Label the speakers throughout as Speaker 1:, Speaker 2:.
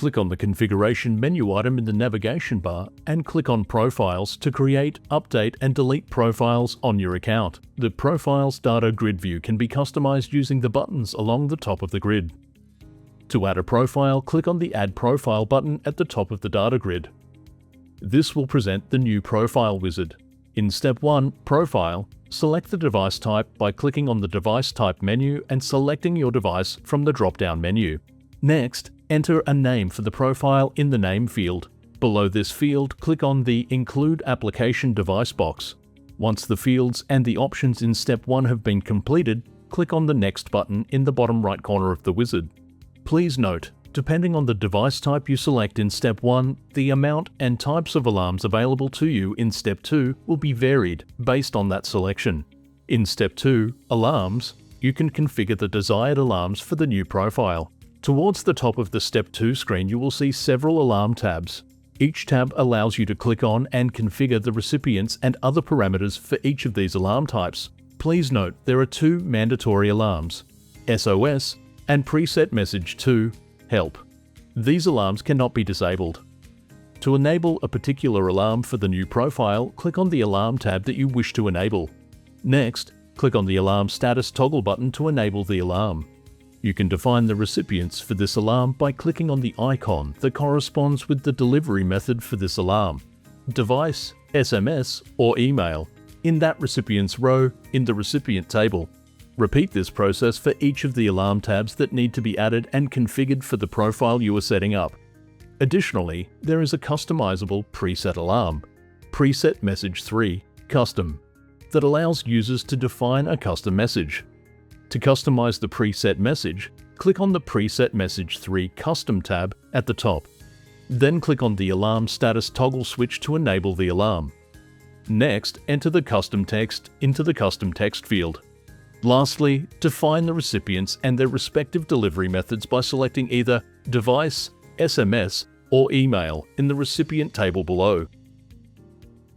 Speaker 1: click on the configuration menu item in the navigation bar and click on Profiles to create, update and delete profiles on your account. The Profiles data grid view can be customized using the buttons along the top of the grid. To add a profile, click on the Add Profile button at the top of the data grid. This will present the new profile wizard. In Step 1, Profile, select the device type by clicking on the Device Type menu and selecting your device from the drop-down menu. Next, enter a name for the profile in the Name field. Below this field, click on the Include Application Device box. Once the fields and the options in Step 1 have been completed, click on the Next button in the bottom right corner of the wizard. Please note, depending on the device type you select in Step 1, the amount and types of alarms available to you in Step 2 will be varied based on that selection. In Step 2, Alarms, you can configure the desired alarms for the new profile. Towards the top of the Step 2 screen, you will see several alarm tabs. Each tab allows you to click on and configure the recipients and other parameters for each of these alarm types. Please note there are two mandatory alarms, SOS and Preset Message 2, Help. These alarms cannot be disabled. To enable a particular alarm for the new profile, click on the Alarm tab that you wish to enable. Next, click on the Alarm Status toggle button to enable the alarm. You can define the recipients for this alarm by clicking on the icon that corresponds with the delivery method for this alarm, device, SMS, or email, in that recipient's row in the recipient table. Repeat this process for each of the alarm tabs that need to be added and configured for the profile you are setting up. Additionally, there is a customizable preset alarm, Preset Message 3, Custom, that allows users to define a custom message. To customize the preset message, click on the Preset Message 3 Custom tab at the top. Then click on the Alarm Status toggle switch to enable the alarm. Next, enter the custom text into the custom text field. Lastly, define the recipients and their respective delivery methods by selecting either Device, SMS, or Email in the recipient table below.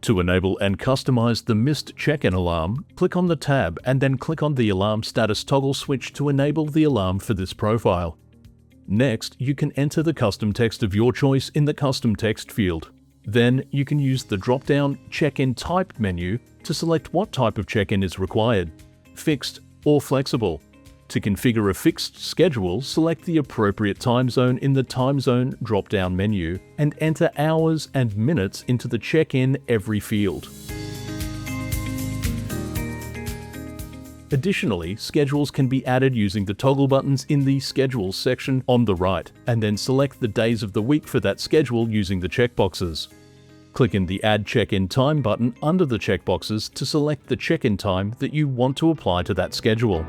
Speaker 1: To enable and customize the missed check-in alarm, click on the tab and then click on the Alarm Status toggle switch to enable the alarm for this profile. Next, you can enter the custom text of your choice in the Custom Text field. Then, you can use the drop-down Check-in Type menu to select what type of check-in is required, fixed or flexible. To configure a fixed schedule, select the appropriate time zone in the Time Zone drop-down menu and enter hours and minutes into the check-in every field. Additionally, schedules can be added using the toggle buttons in the Schedules section on the right, and then select the days of the week for that schedule using the checkboxes. Click in the Add Check-in Time button under the checkboxes to select the check-in time that you want to apply to that schedule.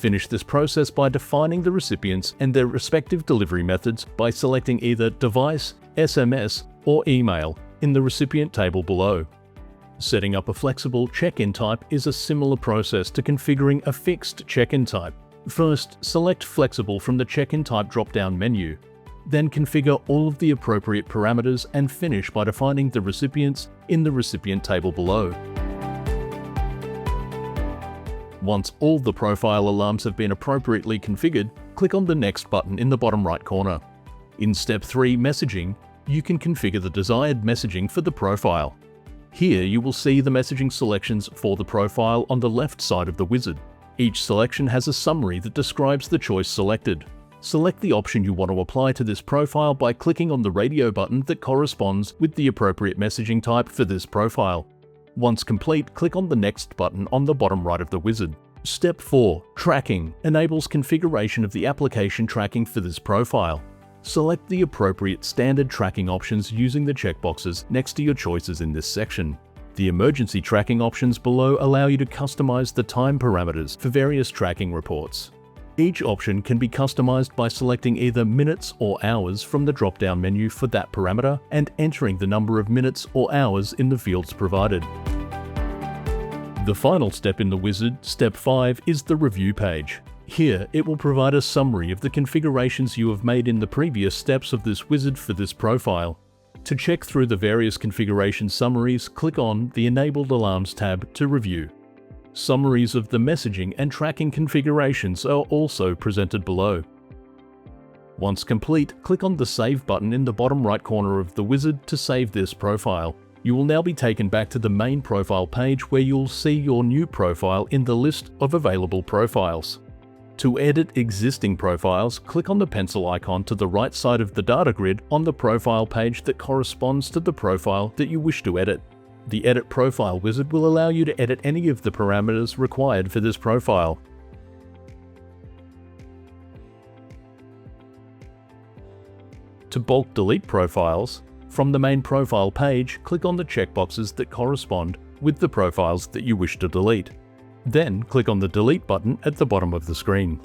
Speaker 1: Finish this process by defining the recipients and their respective delivery methods by selecting either Device, SMS, or Email in the recipient table below. Setting up a flexible check-in type is a similar process to configuring a fixed check-in type. First, select Flexible from the Check-in Type drop-down menu. Then configure all of the appropriate parameters and finish by defining the recipients in the recipient table below. Once all the profile alarms have been appropriately configured, click on the Next button in the bottom right corner. In Step 3, Messaging, you can configure the desired messaging for the profile. Here you will see the messaging selections for the profile on the left side of the wizard. Each selection has a summary that describes the choice selected. Select the option you want to apply to this profile by clicking on the radio button that corresponds with the appropriate messaging type for this profile. Once complete, click on the Next button on the bottom right of the wizard. Step 4. Tracking enables configuration of the application tracking for this profile. Select the appropriate standard tracking options using the checkboxes next to your choices in this section. The emergency tracking options below allow you to customize the time parameters for various tracking reports. Each option can be customized by selecting either minutes or hours from the drop-down menu for that parameter and entering the number of minutes or hours in the fields provided. The final step in the wizard, Step 5, is the Review page. Here, it will provide a summary of the configurations you have made in the previous steps of this wizard for this profile. To check through the various configuration summaries, click on the Enabled Alarms tab to review. Summaries of the messaging and tracking configurations are also presented below. Once complete, click on the Save button in the bottom right corner of the wizard to save this profile. You will now be taken back to the main profile page where you'll see your new profile in the list of available profiles. To edit existing profiles, click on the pencil icon to the right side of the data grid on the profile page that corresponds to the profile that you wish to edit. The Edit Profile wizard will allow you to edit any of the parameters required for this profile. To bulk delete profiles, from the main profile page, click on the checkboxes that correspond with the profiles that you wish to delete. Then click on the Delete button at the bottom of the screen.